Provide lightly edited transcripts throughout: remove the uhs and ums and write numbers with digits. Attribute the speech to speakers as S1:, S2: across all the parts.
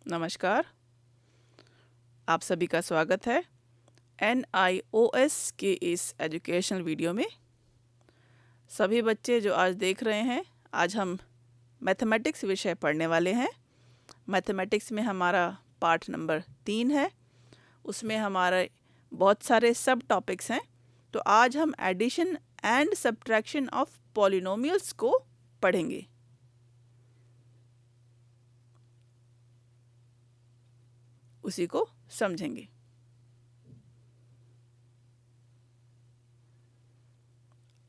S1: नमस्कार, आप सभी का स्वागत है NIOS के इस एजुकेशनल वीडियो में। सभी बच्चे जो आज देख रहे हैं, आज हम मैथमेटिक्स विषय पढ़ने वाले हैं। मैथमेटिक्स में हमारा पार्ट नंबर 3 है। उसमें हमारे बहुत सारे सब टॉपिक्स हैं। तो आज हम addition and subtraction of polynomials को पढ़ेंगे। उसी को समझेंगे।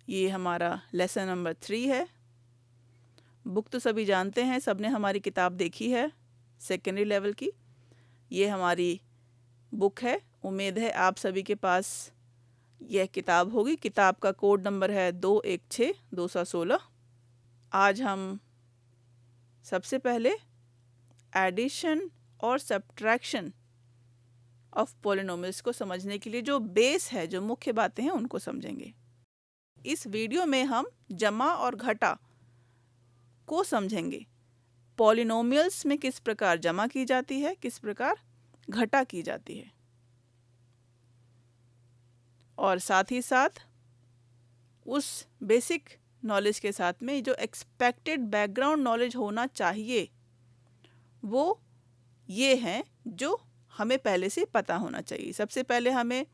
S1: ये हमारा लेसन नंबर 3 है। बुक तो सभी जानते हैं, सबने हमारी किताब देखी है सेकेंडरी लेवल की। ये हमारी बुक है। उम्मीद है आप सभी के पास यह किताब होगी। किताब का कोड नंबर है 216216। आज हम सबसे पहले एडिशन और सब्ट्रैक्शन ऑफ पॉलिनोमियल्स को समझने के लिए जो बेस है, जो मुख्य बातें हैं, उनको समझेंगे। इस वीडियो में हम जमा और घटा को समझेंगे। पॉलिनोमियल्स में किस प्रकार जमा की जाती है, किस प्रकार घटा की जाती है, और साथ ही साथ उस बेसिक नॉलेज के साथ में जो एक्सपेक्टेड बैकग्राउंड नॉलेज होना चाहिए, वो ये हैं जो हमें पहले से पता होना चाहिए। सबसे पहले हमें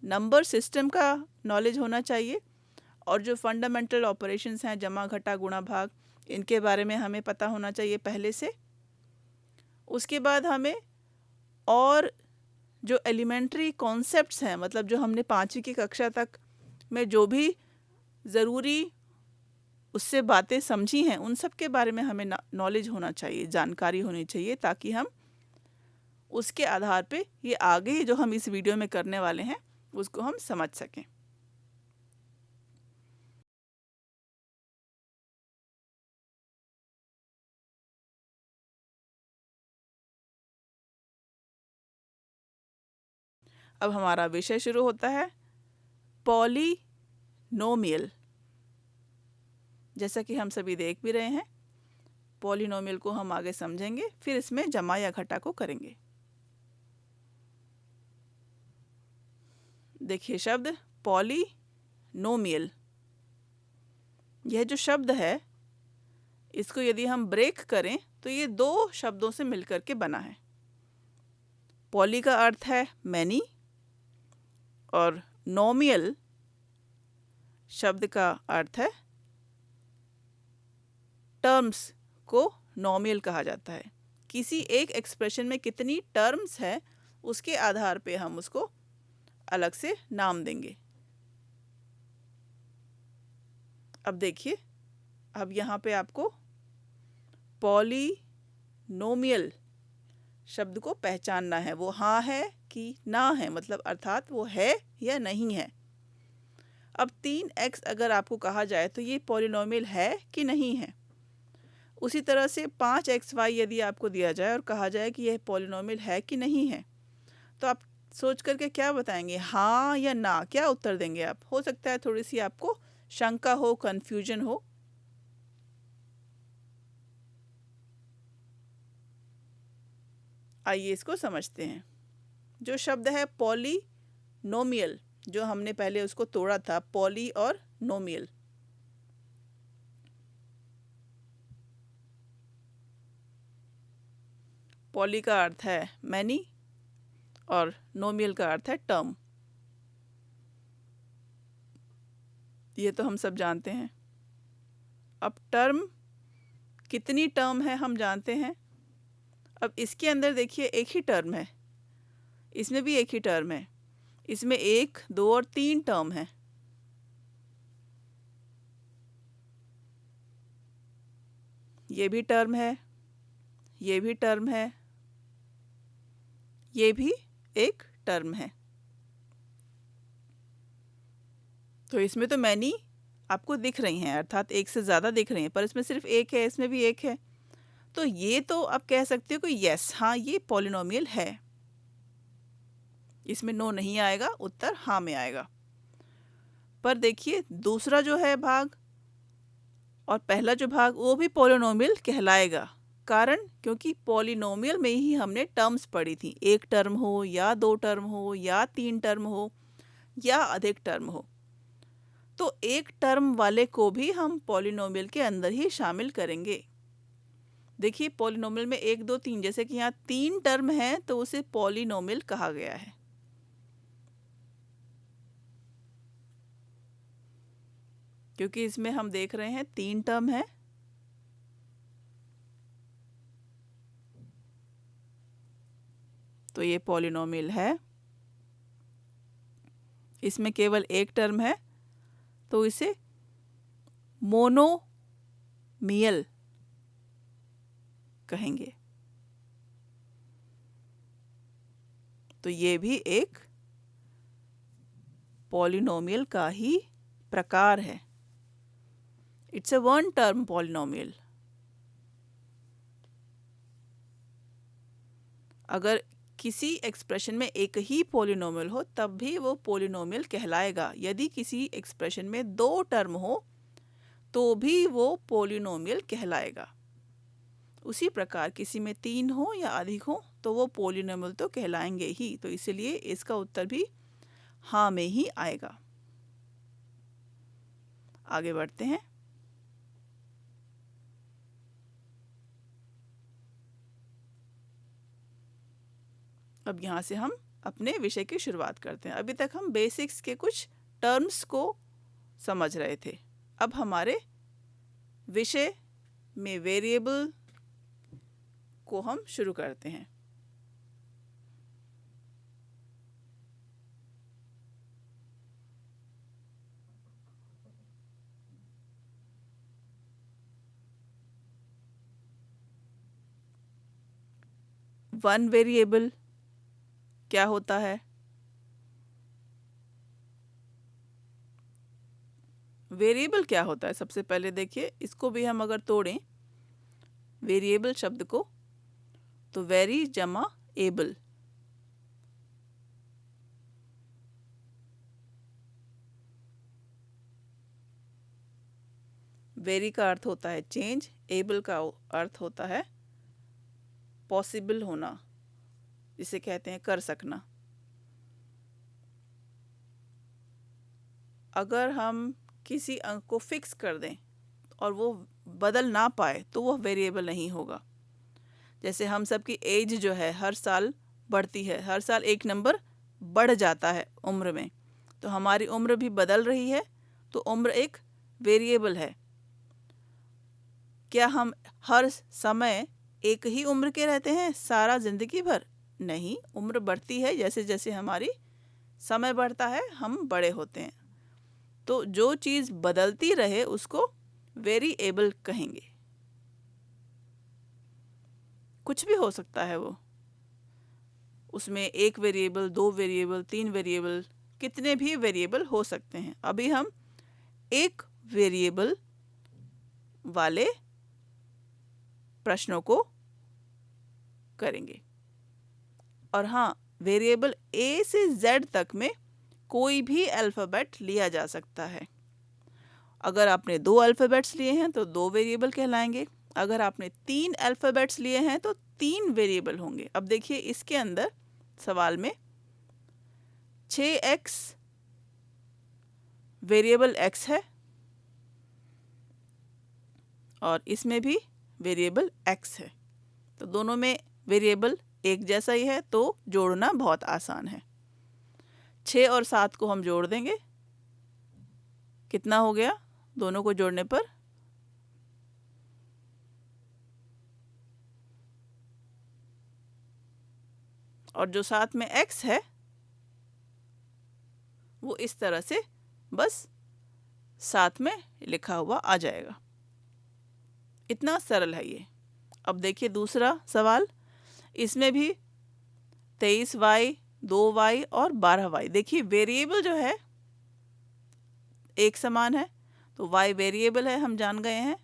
S1: नंबर सिस्टम का नॉलेज होना चाहिए, और जो फंडामेंटल ऑपरेशंस हैं, जमा घटा गुणा भाग, इनके बारे में हमें पता होना चाहिए पहले से। उसके बाद हमें और जो एलिमेंट्री कॉन्सेप्ट्स हैं, मतलब जो हमने 5वीं की कक्षा तक में जो भी ज़रूरी उससे बातें समझी हैं, उन सब के बारे में हमें नॉलेज होना चाहिए, जानकारी होनी चाहिए, ताकि हम उसके आधार पे ये आगे जो हम इस वीडियो में करने वाले हैं उसको हम समझ सकें। अब हमारा विषय शुरू होता है, पॉलिनोमियल। जैसा कि हम सभी देख भी रहे हैं, पॉलिनोमियल को हम आगे समझेंगे, फिर इसमें जमा या घटा को करेंगे। देखिए शब्द पॉलिनोमियल, यह जो शब्द है, इसको यदि हम ब्रेक करें तो ये 2 शब्दों से मिलकर के बना है। पॉली का अर्थ है मैनी, और नोमियल शब्द का अर्थ है टर्म्स को नोमियल कहा जाता है। किसी एक एक्सप्रेशन में कितनी टर्म्स है, उसके आधार पे हम उसको अलग से नाम देंगे। अब देखिए, अब यहाँ पे आपको पॉलिनोमियल शब्द को पहचानना है। वो हाँ है कि ना है, मतलब अर्थात वो है या नहीं है। अब 3x अगर आपको कहा जाए तो ये पॉलिनोमियल है कि नहीं है। उसी तरह से 5xy यदि आपको दिया जाए और कहा जाए कि यह पॉलिनोमियल है कि नहीं है, तो आप सोच करके क्या बताएंगे, हाँ या ना? क्या उत्तर देंगे आप? हो सकता है थोड़ी सी आपको शंका हो, कंफ्यूजन हो। आइए इसको समझते हैं। जो शब्द है पॉलिनोमियल, जो हमने पहले उसको तोड़ा था, पॉली और नोमियल। पॉली का अर्थ है मैनी, और नोमियल का अर्थ है टर्म। ये तो हम सब जानते हैं। अब टर्म, कितनी टर्म है हम जानते हैं। अब इसके अंदर देखिए एक ही टर्म है, इसमें भी एक ही टर्म है, इसमें 1, 2 और 3 टर्म है। ये भी टर्म है, ये भी टर्म है, ये भी एक टर्म है। तो इसमें तो मैनी आपको दिख रही हैं, अर्थात एक से ज़्यादा दिख रही हैं, पर इसमें सिर्फ एक है, इसमें भी एक है। तो ये तो आप कह सकते हो कि यस, हाँ ये पॉलिनोमियल है। इसमें नो नहीं आएगा, उत्तर हाँ में आएगा। पर देखिए दूसरा जो है भाग और पहला जो भाग, वो भी पॉलिनोमियल कहलाएगा, कारण क्योंकि पॉलिनोमियल में ही हमने टर्म्स पढ़ी थी, एक टर्म हो या दो टर्म हो या तीन टर्म हो या अधिक टर्म हो, तो एक टर्म वाले को भी हम पॉलिनोमियल के अंदर ही शामिल करेंगे। देखिए पॉलिनोमियल में एक दो तीन, जैसे कि यहाँ तीन टर्म हैं तो उसे पॉलिनोमियल कहा गया है। क्योंकि इसमें हम देख रहे हैं तीन टर्म है, तो ये पॉलिनोमियल है। इसमें केवल एक टर्म है तो इसे मोनोमियल कहेंगे। तो ये भी एक पॉलिनोमियल का ही प्रकार है। It's a one term polynomial. अगर किसी एक्सप्रेशन में एक ही पॉलिनोमियल हो तब भी वो पॉलिनोमियल कहलाएगा। यदि किसी एक्सप्रेशन में दो टर्म हो तो भी वो पॉलिनोमियल कहलाएगा। उसी प्रकार किसी में तीन हो या अधिक हो तो वो पॉलिनोमियल तो कहलाएंगे ही। तो इसलिए इसका उत्तर भी हाँ में ही आएगा। आगे बढ़ते हैं। अब यहाँ से हम अपने विषय की शुरुआत करते हैं। अभी तक हम बेसिक्स के कुछ टर्म्स को समझ रहे थे। अब हमारे विषय में वेरिएबल को हम शुरू करते हैं। वन वेरिएबल क्या होता है? वेरिएबल क्या होता है? सबसे पहले देखिए, इसको भी हम अगर तोड़ें वेरिएबल शब्द को, तो वेरी जमा एबल। वेरी का अर्थ होता है चेंज, एबल का अर्थ होता है पॉसिबल होना, जिसे कहते हैं कर सकना। अगर हम किसी अंक को फिक्स कर दें और वो बदल ना पाए तो वो वेरिएबल नहीं होगा। जैसे हम सब की एज जो है हर साल बढ़ती है, हर साल एक नंबर बढ़ जाता है उम्र में, तो हमारी उम्र भी बदल रही है, तो उम्र एक वेरिएबल है। क्या हम हर समय एक ही उम्र के रहते हैं सारा जिंदगी भर? नहीं, उम्र बढ़ती है, जैसे जैसे हमारी समय बढ़ता है हम बड़े होते हैं। तो जो चीज़ बदलती रहे उसको वेरिएबल कहेंगे। कुछ भी हो सकता है वो, उसमें एक वेरिएबल, दो वेरिएबल, तीन वेरिएबल, कितने भी वेरिएबल हो सकते हैं। अभी हम एक वेरिएबल वाले प्रश्नों को करेंगे। और हाँ, वेरिएबल ए से जेड तक में कोई भी अल्फ़ाबेट लिया जा सकता है। अगर आपने दो अल्फ़ाबेट्स लिए हैं तो दो वेरिएबल कहलाएंगे। अगर आपने तीन अल्फ़ाबेट्स लिए हैं तो तीन वेरिएबल होंगे। अब देखिए इसके अंदर सवाल में 6x वेरिएबल x है और इसमें भी वेरिएबल x है, तो दोनों में वेरिएबल एक जैसा ही है, तो जोड़ना बहुत आसान है। 6 और 7 को हम जोड़ देंगे, कितना हो गया दोनों को जोड़ने पर? और जो साथ में x है वो इस तरह से बस साथ में लिखा हुआ आ जाएगा। इतना सरल है ये। अब देखिए दूसरा सवाल, इसमें भी 23y, 2y और 12y। देखिए वेरिएबल जो है एक समान है, तो y वेरिएबल है, हम जान गए हैं।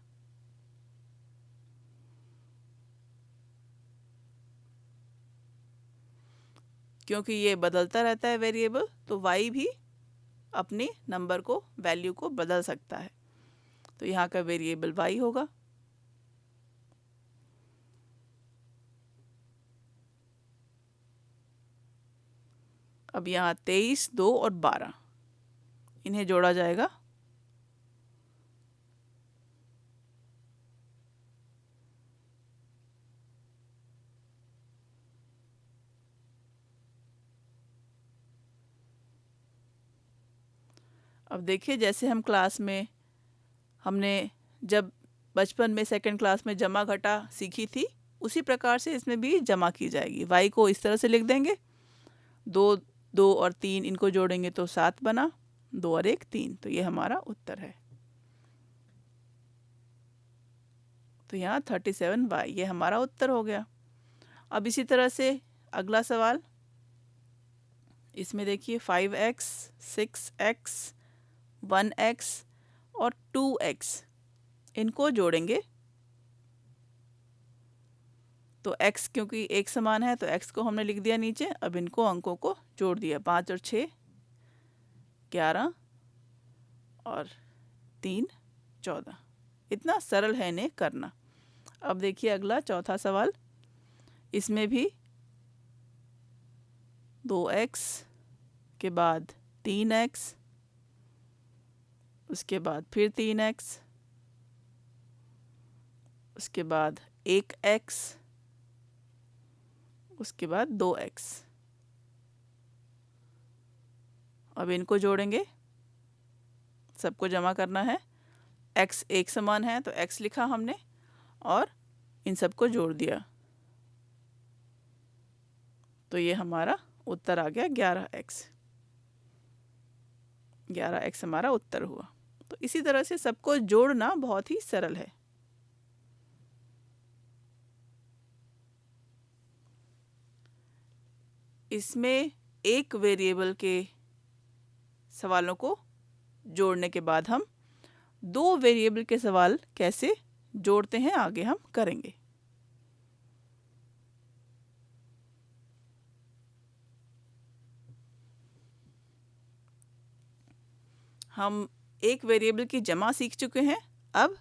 S1: क्योंकि ये बदलता रहता है वेरिएबल, तो y भी अपने नंबर को, वैल्यू को बदल सकता है, तो यहाँ का वेरिएबल y होगा। अब यहाँ 23, 2 और 12 इन्हें जोड़ा जाएगा। अब देखिए, जैसे हम क्लास में हमने जब बचपन में सेकंड क्लास में जमा घटा सीखी थी, उसी प्रकार से इसमें भी जमा की जाएगी। y को इस तरह से लिख देंगे, 2, 2 और 3 इनको जोड़ेंगे तो 7 बना, 2 और 1 3। तो ये हमारा उत्तर है। तो यहाँ 37y ये हमारा उत्तर हो गया। अब इसी तरह से अगला सवाल, इसमें देखिए 5x, 6x, 1x और 2x इनको जोड़ेंगे तो x क्योंकि एक समान है तो x को हमने लिख दिया नीचे। अब इनको अंकों को जोड़ दिया, 5 और 6 11 और 3 14। इतना सरल है इन्हें करना। अब देखिए अगला चौथा सवाल, इसमें भी 2x के बाद 3x, उसके बाद फिर 3x, उसके बाद 1x, उसके बाद 2x। अब इनको जोड़ेंगे, सबको जमा करना है। x एक समान है तो x लिखा हमने और इन सबको जोड़ दिया, तो ये हमारा उत्तर आ गया 11x। 11x हमारा उत्तर हुआ। तो इसी तरह से सबको जोड़ना बहुत ही सरल है। इसमें एक वेरिएबल के सवालों को जोड़ने के बाद हम 2 वेरिएबल के सवाल कैसे जोड़ते हैं आगे हम करेंगे। हम एक वेरिएबल की जमा सीख चुके हैं, अब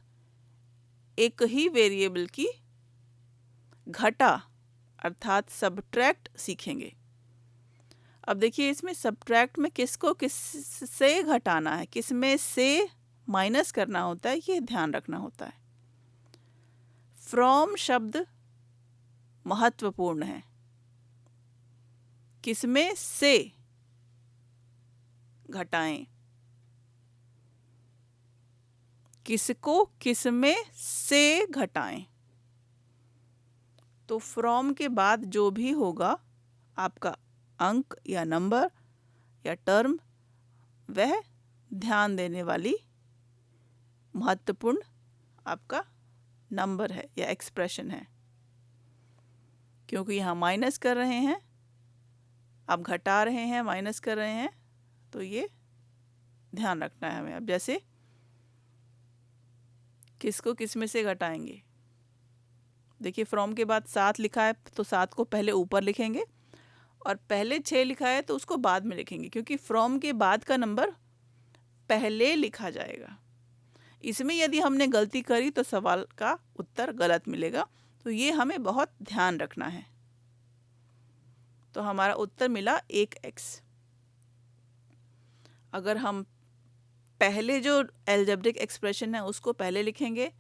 S1: एक ही वेरिएबल की घटा अर्थात सब्ट्रैक्ट सीखेंगे। अब देखिए, इसमें सब्ट्रैक्ट में किसको किस से घटाना है, किस में से माइनस करना होता है, ये ध्यान रखना होता है। फ्रॉम शब्द महत्वपूर्ण है। किसमें से घटाएं, किसको किसमें से घटाएं। तो फ्रॉम के बाद जो भी होगा आपका अंक या नंबर या टर्म, वह ध्यान देने वाली महत्वपूर्ण आपका नंबर है या एक्सप्रेशन है। क्योंकि यहाँ माइनस कर रहे हैं, आप घटा रहे हैं, माइनस कर रहे हैं, तो ये ध्यान रखना है हमें। अब जैसे किसको किस में से घटाएंगे, देखिए फ्रॉम के बाद 7 लिखा है तो 7 को पहले ऊपर लिखेंगे और पहले 6 लिखा है तो उसको बाद में लिखेंगे, क्योंकि फ्रॉम के बाद का नंबर पहले लिखा जाएगा। इसमें यदि हमने गलती करी तो सवाल का उत्तर गलत मिलेगा, तो ये हमें बहुत ध्यान रखना है। तो हमारा उत्तर मिला 1x। अगर हम पहले जो एल्जेब्रिक एक्सप्रेशन है उसको पहले लिखेंगे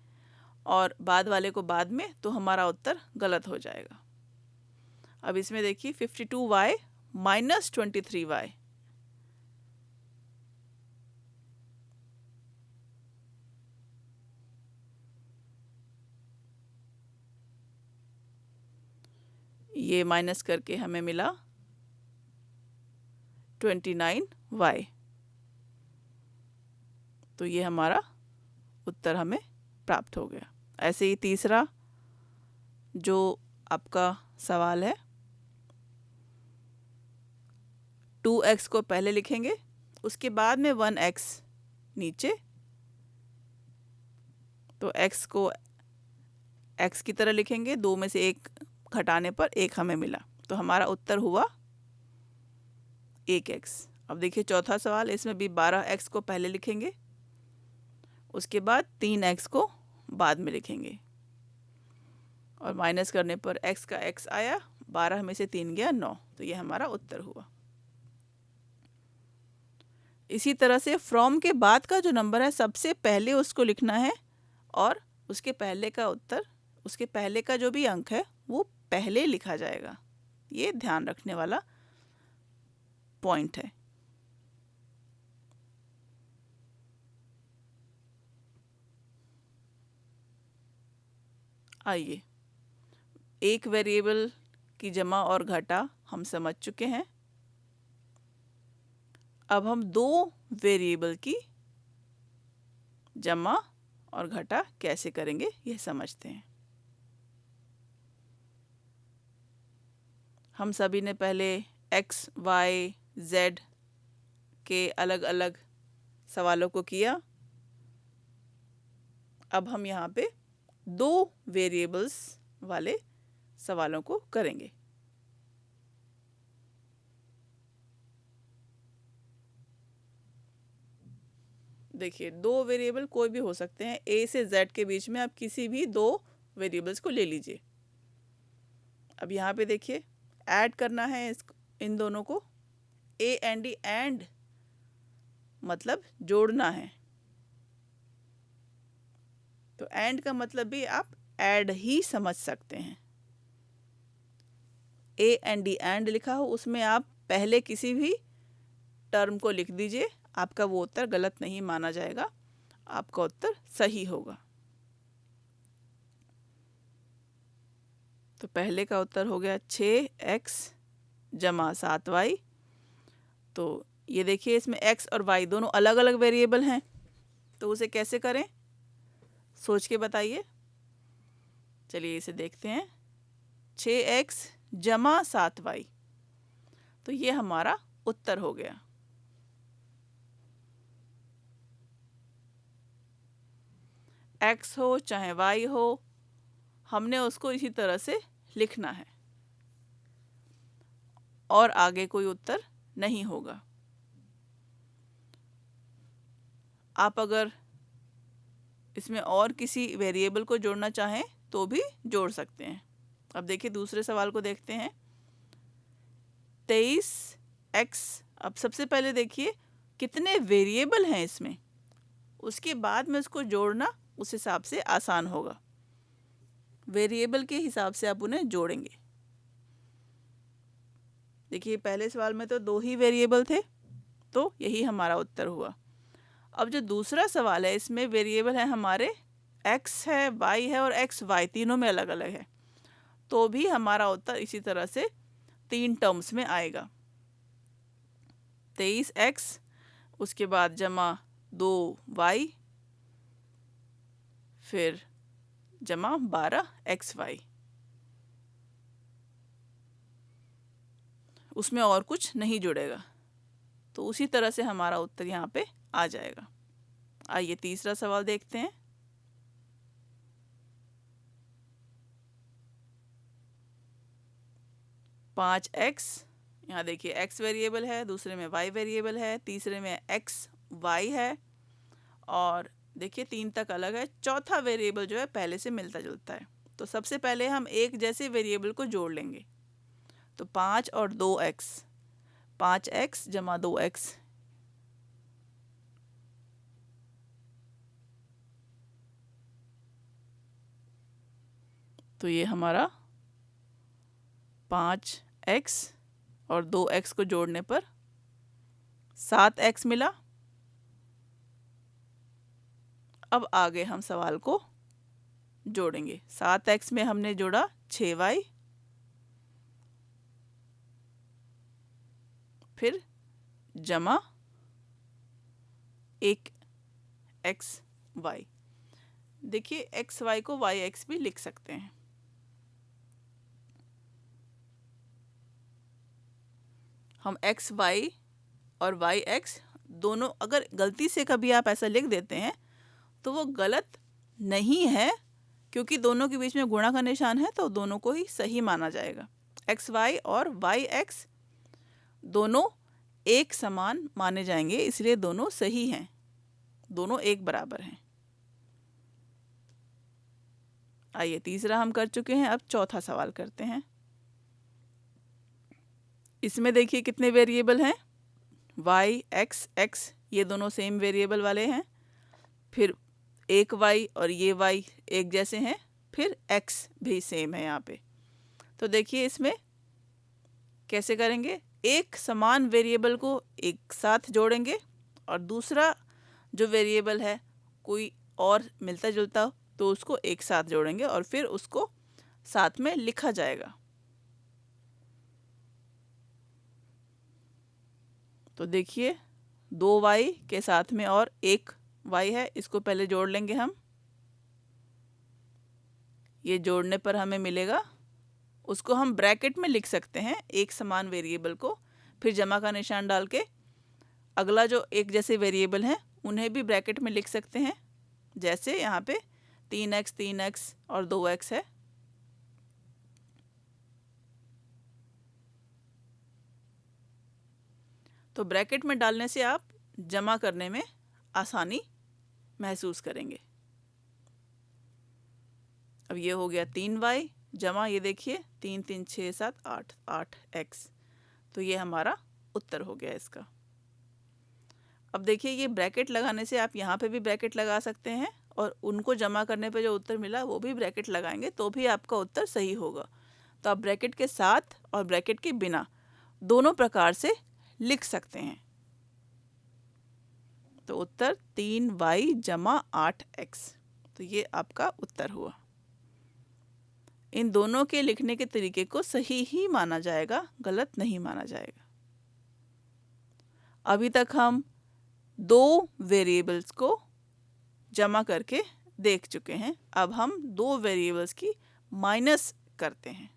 S1: और बाद वाले को बाद में, तो हमारा उत्तर गलत हो जाएगा। अब इसमें देखिए 52y माइनस 23y, ये माइनस करके हमें मिला 29y। तो ये हमारा उत्तर हमें प्राप्त हो गया। ऐसे ही तीसरा जो आपका सवाल है, 2x को पहले लिखेंगे, उसके बाद में 1x नीचे, तो x को x की तरह लिखेंगे, 2 में से 1 घटाने पर 1 हमें मिला, तो हमारा उत्तर हुआ 1x। अब देखिए चौथा सवाल, इसमें भी 12x को पहले लिखेंगे, उसके बाद 3x को बाद में लिखेंगे और माइनस करने पर x का x आया, 12 में से 3 गया 9, तो ये हमारा उत्तर हुआ। इसी तरह से फ्रॉम के बाद का जो नंबर है सबसे पहले उसको लिखना है और उसके पहले का उत्तर, उसके पहले का जो भी अंक है वो पहले लिखा जाएगा। ये ध्यान रखने वाला पॉइंट है। आइए, एक वेरिएबल की जमा और घटा हम समझ चुके हैं। अब हम दो वेरिएबल की जमा और घटा कैसे करेंगे यह समझते हैं। हम सभी ने पहले x, y, z के अलग अलग सवालों को किया। अब हम यहाँ पे दो वेरिएबल्स वाले सवालों को करेंगे। देखिए, दो वेरिएबल कोई भी हो सकते हैं। a से z के बीच में आप किसी भी दो वेरिएबल्स को ले लीजिए। अब यहाँ पे देखिए, ऐड करना है इन दोनों को। a एंड d, एंड मतलब जोड़ना है। तो एंड का मतलब भी आप ऐड ही समझ सकते हैं। a एंड d एंड लिखा हो, उसमें आप पहले किसी भी टर्म को लिख दीजिए। आपका वो उत्तर गलत नहीं माना जाएगा, आपका उत्तर सही होगा। तो पहले का उत्तर हो गया 6x जमा 7y। तो ये देखिए, इसमें x और y दोनों अलग अलग वेरिएबल हैं, तो उसे कैसे करें सोच के बताइए। चलिए इसे देखते हैं। 6x जमा 7y, तो ये हमारा उत्तर हो गया। x हो चाहे y हो, हमने उसको इसी तरह से लिखना है और आगे कोई उत्तर नहीं होगा। आप अगर इसमें और किसी वेरिएबल को जोड़ना चाहें तो भी जोड़ सकते हैं। अब देखिए, दूसरे सवाल को देखते हैं। 23x। अब सबसे पहले देखिए कितने वेरिएबल हैं इसमें, उसके बाद में उसको जोड़ना उस हिसाब से आसान होगा। वेरिएबल के हिसाब से आप उन्हें जोड़ेंगे। देखिए, पहले सवाल में तो दो ही वेरिएबल थे, तो यही हमारा उत्तर हुआ। अब जो दूसरा सवाल है, इसमें वेरिएबल है हमारे x है, y है और x y तीनों में अलग अलग है, तो भी हमारा उत्तर इसी तरह से तीन टर्म्स में आएगा। 23x, उसके बाद जमा 2y, फिर जमा 12xy। उसमें और कुछ नहीं जुड़ेगा, तो उसी तरह से हमारा उत्तर यहाँ पे आ जाएगा। आइए तीसरा सवाल देखते हैं। पाँच x, यहाँ देखिए x वेरिएबल है, दूसरे में y वेरिएबल है, तीसरे में x y है, और देखिए 3 तक अलग है। चौथा वेरिएबल जो है पहले से मिलता जुलता है। तो सबसे पहले हम एक जैसे वेरिएबल को जोड़ लेंगे। तो 5 और 2x, 5x जमा 2x, तो ये हमारा 5x और 2x को जोड़ने पर 7x मिला। अब आगे हम सवाल को जोड़ेंगे। 7x में हमने जोड़ा 6y, फिर जमा 1xy। देखिए, xy को yx भी लिख सकते हैं। हम xy और yx दोनों, अगर गलती से कभी आप ऐसा लिख देते हैं तो वो गलत नहीं है, क्योंकि दोनों के बीच में गुणा का निशान है, तो दोनों को ही सही माना जाएगा। xy और yx दोनों एक समान माने जाएंगे, इसलिए दोनों सही हैं, दोनों एक बराबर हैं। आइए तीसरा हम कर चुके हैं, अब चौथा सवाल करते हैं। इसमें देखिए कितने वेरिएबल हैं, y, x, x ये दोनों सेम वेरिएबल वाले हैं। फिर एक y और ये y एक जैसे हैं, फिर x भी सेम है यहाँ पे। तो देखिए इसमें कैसे करेंगे, एक समान वेरिएबल को एक साथ जोड़ेंगे और दूसरा जो वेरिएबल है कोई और मिलता जुलता हो तो उसको एक साथ जोड़ेंगे और फिर उसको साथ में लिखा जाएगा। तो देखिए 2y के साथ में और एक y है, इसको पहले जोड़ लेंगे हम। ये जोड़ने पर हमें मिलेगा, उसको हम ब्रैकेट में लिख सकते हैं एक समान वेरिएबल को, फिर जमा का निशान डाल के अगला जो एक जैसे वेरिएबल हैं उन्हें भी ब्रैकेट में लिख सकते हैं। जैसे यहाँ पे 3x और 2x है। तो ब्रैकेट में डालने से आप जमा करने में आसानी महसूस करेंगे। अब ये हो गया 3y जमा, ये देखिए 3 3 6 7 8 8x। तो ये हमारा उत्तर हो गया इसका। अब देखिए ये ब्रैकेट लगाने से आप यहाँ पे भी ब्रैकेट लगा सकते हैं और उनको जमा करने पे जो उत्तर मिला वो भी ब्रैकेट लगाएंगे तो भी आपका उत्तर सही होगा। तो आप ब्रैकेट के साथ और ब्रैकेट के बिना दोनों प्रकार से लिख सकते हैं। तो उत्तर 3y जमा 8x। तो ये आपका उत्तर हुआ। इन दोनों के लिखने के तरीके को सही ही माना जाएगा, गलत नहीं माना जाएगा। अभी तक हम दो वेरिएबल्स को जमा करके देख चुके हैं। अब हम दो वेरिएबल्स की माइनस करते हैं।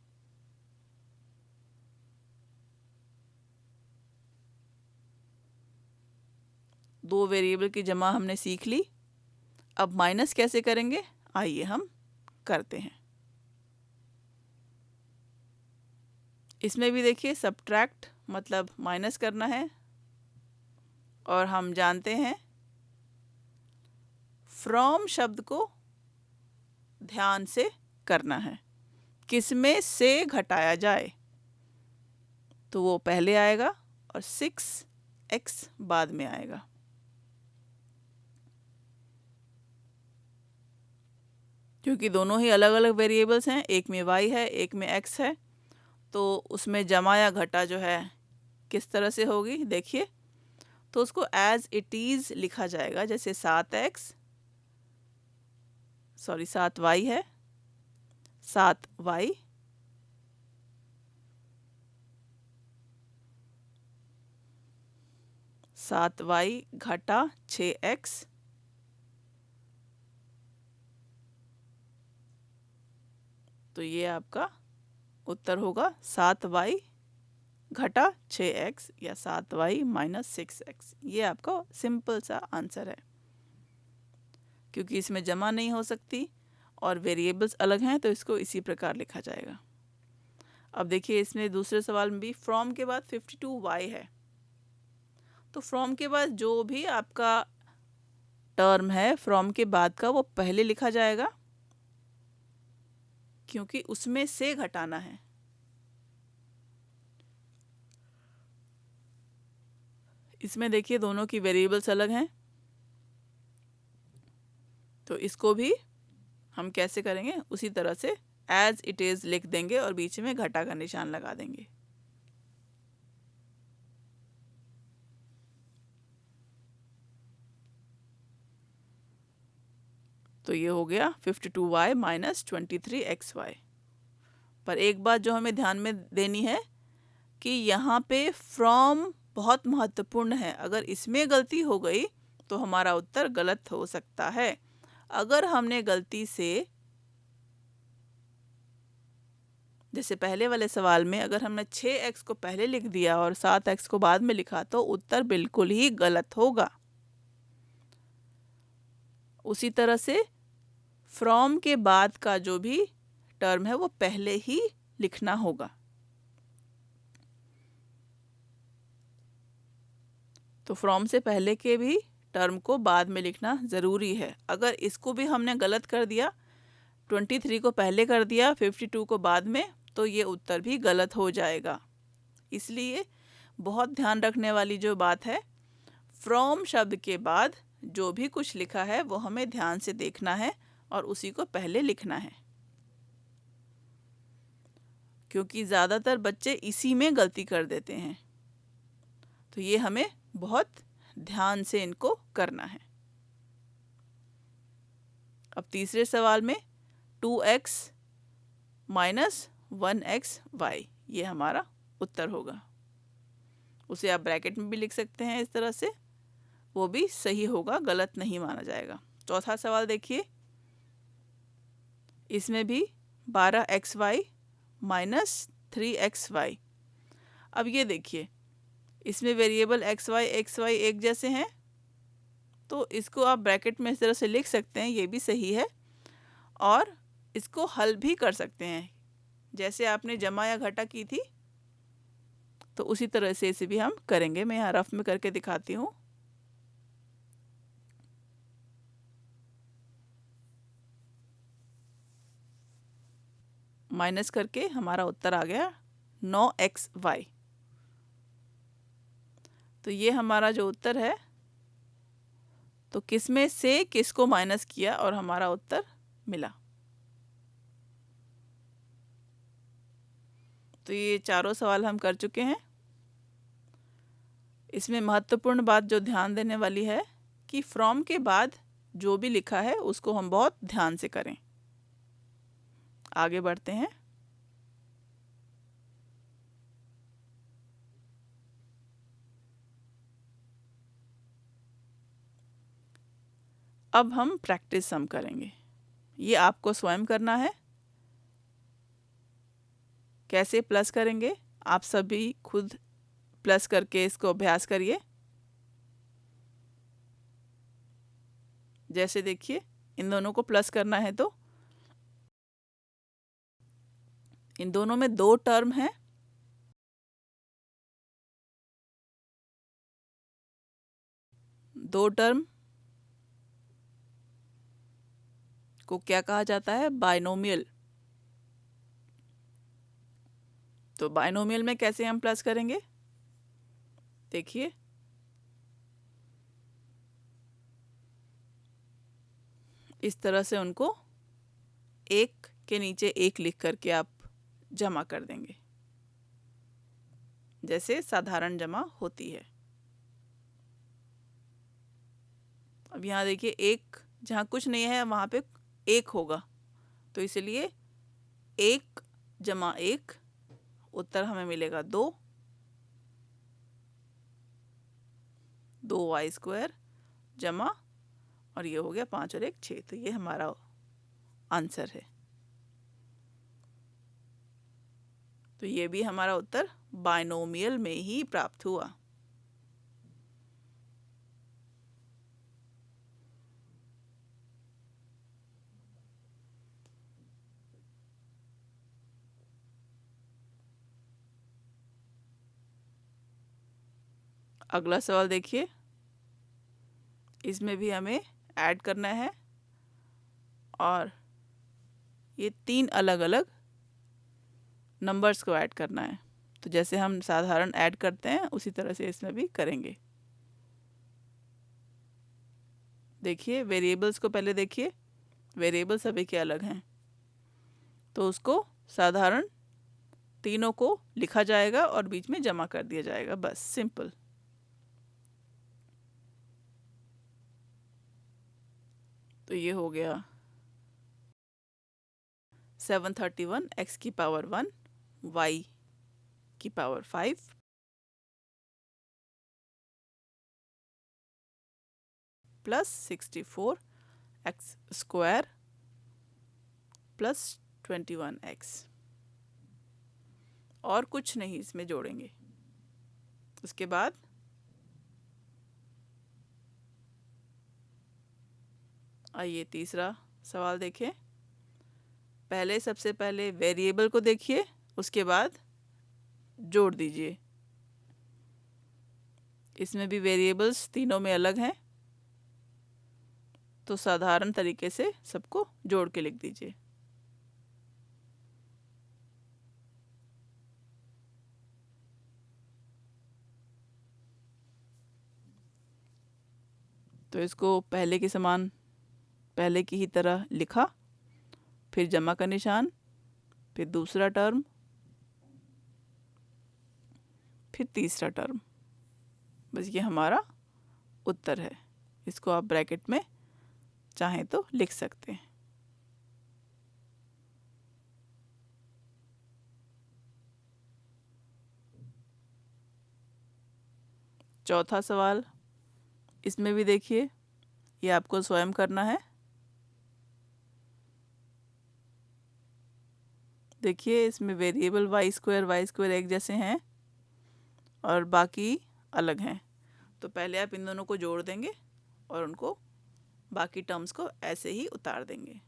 S1: दो वेरिएबल की जमा हमने सीख ली, अब माइनस कैसे करेंगे आइए हम करते हैं। इसमें भी देखिए सबट्रैक्ट मतलब माइनस करना है और हम जानते हैं फ्रॉम शब्द को ध्यान से करना है। किसमें से घटाया जाए तो वो पहले आएगा और 6x बाद में आएगा। क्योंकि दोनों ही अलग अलग वेरिएबल्स हैं, एक में y है एक में x है, तो उसमें जमा या घटा जो है किस तरह से होगी देखिए। तो उसको एज इट इज़ लिखा जाएगा। जैसे 7y है, 7y 7y घटा 6x तो ये आपका उत्तर होगा 7y घटा 6x या 7y माइनस 6x। ये आपका सिंपल सा आंसर है। क्योंकि इसमें जमा नहीं हो सकती और वेरिएबल्स अलग हैं तो इसको इसी प्रकार लिखा जाएगा। अब देखिए इसमें दूसरे सवाल में भी फ्रॉम के बाद 52y है। तो फ्रॉम के बाद जो भी आपका टर्म है फ्रॉम के बाद का वो पहले लिखा जाएगा क्योंकि उसमें से घटाना है। इसमें देखिए दोनों की वेरिएबल्स अलग हैं तो इसको भी हम कैसे करेंगे उसी तरह से एज इट इज़ लिख देंगे और बीच में घटा का निशान लगा देंगे। तो ये हो गया 52y माइनस 23xy। पर एक बात जो हमें ध्यान में देनी है कि यहाँ पे फ्रॉम बहुत महत्वपूर्ण है। अगर इसमें गलती हो गई तो हमारा उत्तर गलत हो सकता है। अगर हमने गलती से जैसे पहले वाले सवाल में अगर हमने 6x को पहले लिख दिया और 7x को बाद में लिखा तो उत्तर बिल्कुल ही गलत होगा। उसी तरह से फ्रॉम के बाद का जो भी टर्म है वो पहले ही लिखना होगा। तो फ्रॉम से पहले के भी टर्म को बाद में लिखना ज़रूरी है। अगर इसको भी हमने गलत कर दिया, 23 को पहले कर दिया 52 को बाद में, तो ये उत्तर भी गलत हो जाएगा। इसलिए बहुत ध्यान रखने वाली जो बात है, फ्रॉम शब्द के बाद जो भी कुछ लिखा है वो हमें ध्यान से देखना है और उसी को पहले लिखना है, क्योंकि ज़्यादातर बच्चे इसी में गलती कर देते हैं। तो ये हमें बहुत ध्यान से इनको करना है। अब तीसरे सवाल में 2x माइनस 1xy ये हमारा उत्तर होगा। उसे आप ब्रैकेट में भी लिख सकते हैं इस तरह से, वो भी सही होगा, गलत नहीं माना जाएगा। चौथा सवाल देखिए, इसमें भी 12xy माइनस 3xy। अब ये देखिए, इसमें वेरिएबल xy एक जैसे हैं, तो इसको आप ब्रैकेट में इस तरह से लिख सकते हैं, ये भी सही है। और इसको हल भी कर सकते हैं, जैसे आपने जमा या घटा की थी, तो उसी तरह से इसे भी हम करेंगे। मैं यहाँ रफ में करके दिखाती हूँ। माइनस करके हमारा उत्तर आ गया 9xy। तो ये हमारा जो उत्तर है, तो किसमें से किसको माइनस किया और हमारा उत्तर मिला। तो ये चारों सवाल हम कर चुके हैं। इसमें महत्वपूर्ण बात जो ध्यान देने वाली है कि फ्रॉम के बाद जो भी लिखा है उसको हम बहुत ध्यान से करें। आगे बढ़ते हैं। अब हम प्रैक्टिस सम करेंगे। ये आपको स्वयं करना है। कैसे प्लस करेंगे, आप सभी खुद प्लस करके इसको अभ्यास करिए। जैसे देखिए, इन दोनों को प्लस करना है तो इन दोनों में 2 टर्म है, दो टर्म को क्या कहा जाता है, बाइनोमियल। तो बाइनोमियल में कैसे हम प्लस करेंगे, देखिए इस तरह से उनको एक के नीचे एक लिख करके आप जमा कर देंगे, जैसे साधारण जमा होती है। अब यहाँ देखिए, एक जहाँ कुछ नहीं है वहाँ पे एक होगा, तो इसलिए 1 जमा 1 उत्तर हमें मिलेगा 2, 2y² जमा, और ये हो गया 5 और 1 6। तो ये हमारा आंसर है। तो ये भी हमारा उत्तर बाइनोमियल में ही प्राप्त हुआ। अगला सवाल देखिए, इसमें भी हमें ऐड करना है और ये 3 अलग अलग नंबर्स को ऐड करना है। तो जैसे हम साधारण ऐड करते हैं उसी तरह से इसमें भी करेंगे। देखिए, वेरिएबल्स को पहले देखिए, वेरिएबल सभी के अलग हैं, तो उसको साधारण तीनों को लिखा जाएगा और बीच में जमा कर दिया जाएगा, बस सिंपल। तो ये हो गया 731 x की पावर 1 y की power 5 plus 64 x² plus 21x, और कुछ नहीं इसमें जोड़ेंगे। उसके बाद आइए तीसरा सवाल देखें। पहले सबसे पहले वेरिएबल को देखिए, उसके बाद जोड़ दीजिए। इसमें भी वेरिएबल्स तीनों में अलग हैं, तो साधारण तरीके से सबको जोड़ के लिख दीजिए। तो इसको पहले के समान, पहले की ही तरह लिखा, फिर जमा का निशान, फिर दूसरा टर्म, फिर तीसरा टर्म। बस ये हमारा उत्तर है। इसको आप ब्रैकेट में चाहें तो लिख सकते हैं। चौथा सवाल, इसमें भी देखिए, ये आपको स्वयं करना है। देखिए इसमें वेरिएबल y² एक जैसे हैं और बाकी अलग हैं। तो पहले आप इन दोनों को जोड़ देंगे और उनको, बाकी टर्म्स को ऐसे ही उतार देंगे।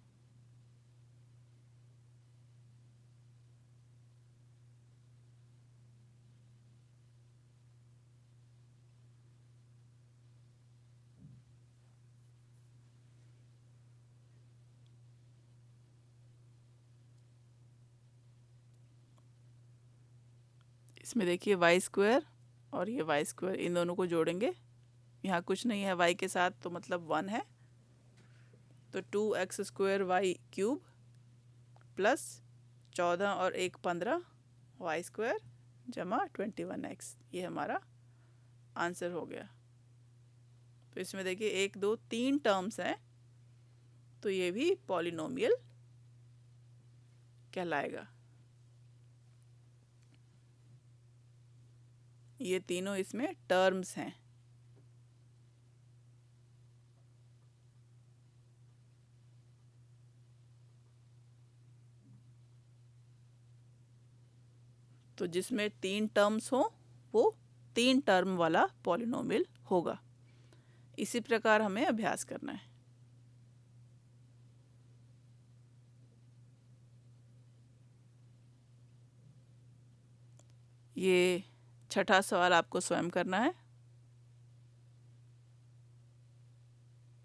S1: इसमें देखिए y² और ये y², इन दोनों को जोड़ेंगे। यहाँ कुछ नहीं है y के साथ, तो मतलब 1 है। तो 2x² y³ प्लस 14 और 1 15 y² जमा 21x, ये हमारा आंसर हो गया। तो इसमें देखिए 1 2 3 टर्म्स हैं, तो ये भी पॉलिनोमियल कहलाएगा। ये तीनों इसमें टर्म्स हैं। तो जिसमें 3 टर्म्स हो वो 3 टर्म वाला पॉलिनोमियल होगा। इसी प्रकार हमें अभ्यास करना है। ये छठा सवाल आपको स्वयं करना है।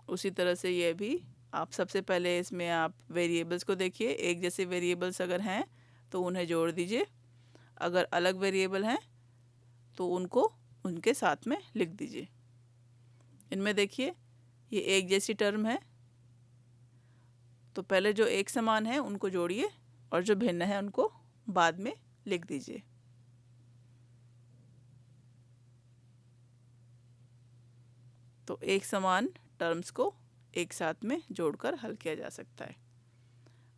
S1: उसी तरह से ये भी, आप सबसे पहले इसमें आप वेरिएबल्स को देखिए। एक जैसे वेरिएबल्स अगर हैं तो उन्हें जोड़ दीजिए, अगर अलग वेरिएबल हैं तो उनको उनके साथ में लिख दीजिए। इनमें देखिए ये एक जैसी टर्म है, तो पहले जो एक समान है उनको जोड़िए और जो भिन्न है उनको बाद में लिख दीजिए। तो एक समान टर्म्स को एक साथ में जोड़कर हल किया जा सकता है।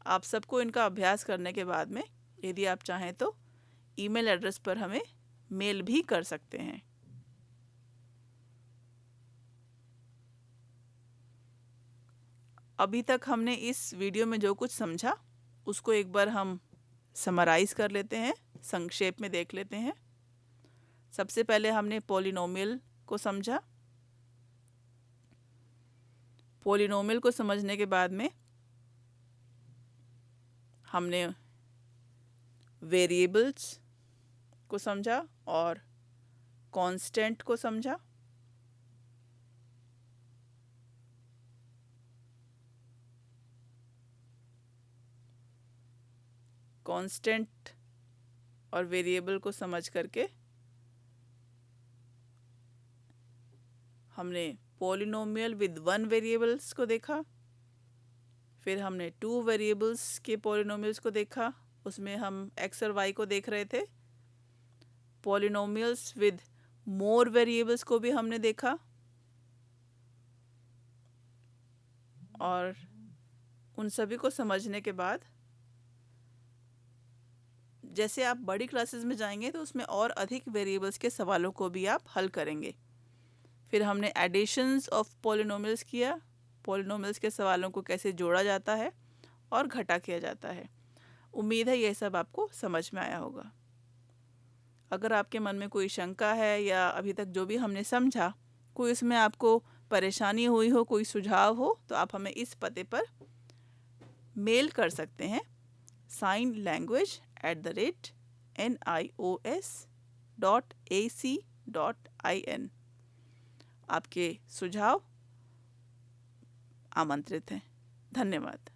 S1: आप सबको इनका अभ्यास करने के बाद में यदि आप चाहें तो ईमेल एड्रेस पर हमें मेल भी कर सकते हैं। अभी तक हमने इस वीडियो में जो कुछ समझा उसको एक बार हम समराइज कर लेते हैं, संक्षेप में देख लेते हैं। सबसे पहले हमने पॉलिनोमियल को समझा। पॉलिनोमियल को समझने के बाद में हमने वेरिएबल्स को समझा और कांस्टेंट को समझा। कांस्टेंट और वेरिएबल को समझ करके हमने पॉलिनोमियल विद 1 वेरिएबल्स को देखा। फिर हमने 2 वेरिएबल्स के पॉलिनोमियल्स को देखा, उसमें हम x और y को देख रहे थे। पॉलिनोमियल्स विद मोर वेरिएबल्स को भी हमने देखा और उन सभी को समझने के बाद जैसे आप बड़ी क्लासेस में जाएंगे तो उसमें और अधिक वेरिएबल्स के सवालों को भी आप हल करेंगे। फिर हमने एडिशंस ऑफ पॉलिनोमियल्स किया, पॉलिनोमियल्स के सवालों को कैसे जोड़ा जाता है और घटा किया जाता है। उम्मीद है यह सब आपको समझ में आया होगा। अगर आपके मन में कोई शंका है या अभी तक जो भी हमने समझा कोई उसमें आपको परेशानी हुई हो, कोई सुझाव हो, तो आप हमें इस पते पर मेल कर सकते हैं signlanguage@nios.ac.in। आपके सुझाव आमंत्रित हैं। धन्यवाद।